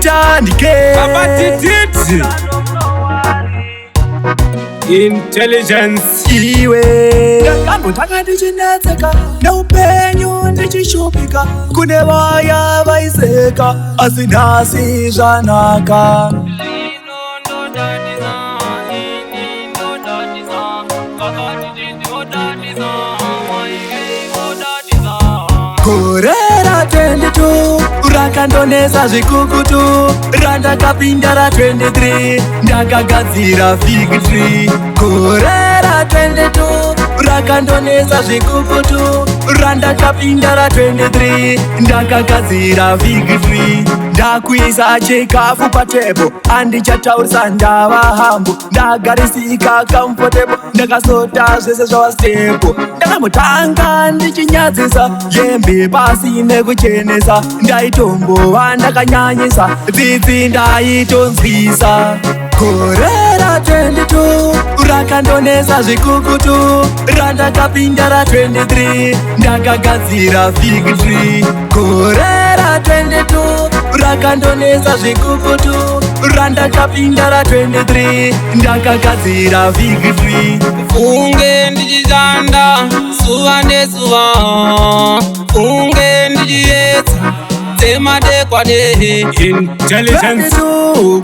utandike abatititi intelligence iwe ndakambotanga ndichinetseka neupenyu ndichishupika kune vaya vaiseka asi nhasi zvanaka gore ra22 rakandonesa zvikukutu randakapinda ra23 ndakagadzira victory gore ra22 rakandonesa zvikukutu randakapinda ra23 ndakagadzira victory ndakuisa chikafu patebo andichataurisa ndava hambo ndagarisika comfortable ndakasota zvese zvava stable ndakamutanga ndichinyadzisa yembe pasi nekuchenesa ndaitombova ndakanyanyisa dzidzi ndaitonzwisa gore ra22 rakandonesa zvikukutu randakapinda ra23 ndakagadzira victory gore ra22 rakandonesa zvikukutu randakapinda ra23 ndakagadzira victory unge ndichishanda zuva nezuva unge ndichiedza dzemadekwane intelligence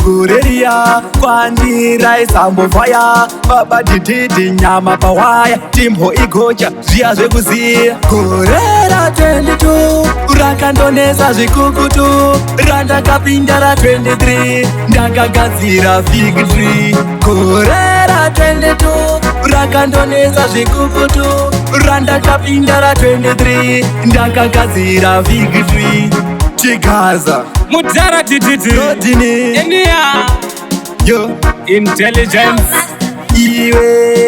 goreriya kwandiraisambofaya babadhidhidhi nyama pawaya timbo igocha zviya zvekuziya gore ra22 rakandonesa zvikukutu randakapinda ra23 ndakagadzira victory gore ra22 rakandonesa zvikukutu randakapinda ra23 ndakagadzira victory Chigaza Mudara tititi Rodini Enia Yo Intelligence Iwe